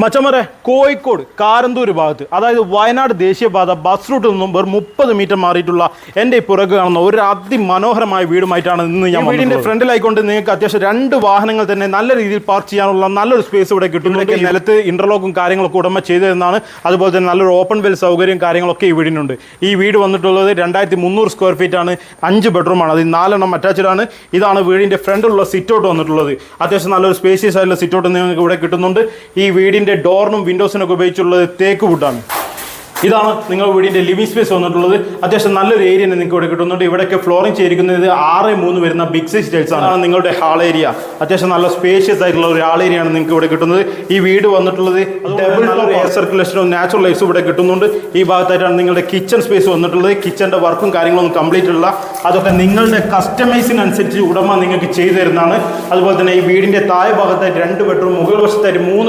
മച്ചമരെ കോഴിക്കോട് കാരന്തൂർ ഭാഗത്ത് അതായത് വയനാട് ദേശീയപാത ബസ് റൂട്ടിൽ നിന്നും വെറും 30 മീറ്റർ മാറിയിട്ടുള്ള എൻ്റെ ഈ പുറകെ കാണുന്ന ഒരു അതിമനോഹരമായ വീടുമായിട്ടാണ് ഇന്ന് ഞാൻ വീടിൻ്റെ ഫ്രണ്ടിലായിക്കൊണ്ട് നിങ്ങൾക്ക് അത്യാവശ്യം 2 വാഹനങ്ങൾ തന്നെ നല്ല രീതിയിൽ പാർക്ക് ചെയ്യാനുള്ള നല്ലൊരു സ്പേസ് ഇവിടെ കിട്ടുന്നുണ്ട്. നിലത്ത് ഇന്റർലോക്കും കാര്യങ്ങളൊക്കെ ഉടമ ചെയ്തു തരുന്നതാണ്. അതുപോലെ തന്നെ നല്ലൊരു ഓപ്പൺ വെൽ സൗകര്യം കാര്യങ്ങളൊക്കെ ഈ വീടിനുണ്ട്. ഈ വീട് വന്നിട്ടുള്ളത് 2300 സ്ക്വയർ ഫീറ്റ് ആണ്. 5 ബെഡ്റൂമാണ്, അതിൽ 4 എണ്ണം അറ്റാച്ച്ഡ് ആണ്. ഇതാണ് വീടിൻ്റെ ഫ്രണ്ടിലുള്ള സിറ്റ് ഔട്ട് വന്നിട്ടുള്ളത്. അത്യാവശ്യം നല്ലൊരു സ്പേഷ്യസ് ആയിട്ടുള്ള സിറ്റ് ഔട്ട് നിങ്ങൾക്ക് ഇവിടെ കിട്ടുന്നുണ്ട്. ഈ വീടിൻ്റെ ഡോറിനും വിൻഡോസിനൊക്കെ ഉപയോഗിച്ചുള്ളത് തേക്ക് വുഡാണ്. ഇതാണ് നിങ്ങൾ വീടിൻ്റെ ലിവിംഗ് സ്പേസ് വന്നിട്ടുള്ളത്. അത്യാവശ്യം നല്ലൊരു ഏരിയ നിങ്ങൾക്ക് ഇവിടെ കിട്ടുന്നുണ്ട്. ഇവിടെയൊക്കെ ഫ്ലോറിംഗ് ചെയ്തിരിക്കുന്നത് 6:3 വരുന്ന ബിഗ് സൈസ് ടൈൽസ് ആണ്. നിങ്ങളുടെ ഹാൾ ഏരിയ അത്യാവശ്യം നല്ല സ്പേഷ്യസ് ആയിട്ടുള്ള ഒരു ഹാൾ ഏരിയ ആണ് നിങ്ങൾക്ക് ഇവിടെ കിട്ടുന്നത്. ഈ വീട് വന്നിട്ടുള്ളത് നല്ലൊരു എയർ സർക്കുലേഷനും നാച്ചുറൽ ലൈറ്റ്സും ഇവിടെ കിട്ടുന്നുണ്ട്. ഈ ഭാഗത്തായിട്ടാണ് നിങ്ങളുടെ കിച്ചൺ സ്പേസ് വന്നിട്ടുള്ളത്. കിച്ചൻ്റെ വർക്കും കാര്യങ്ങളൊന്നും കംപ്ലീറ്റ് ഉള്ള അതൊക്കെ നിങ്ങളുടെ കസ്റ്റമൈസിനനുസരിച്ച് ഉടമ നിങ്ങൾക്ക് ചെയ്തു തരുന്നതാണ്. അതുപോലെ തന്നെ ഈ വീടിൻ്റെ താഴെ ഭാഗത്തായിട്ട് 2 ബെഡ്റൂം, മുകൾ വശത്തായിട്ട് 3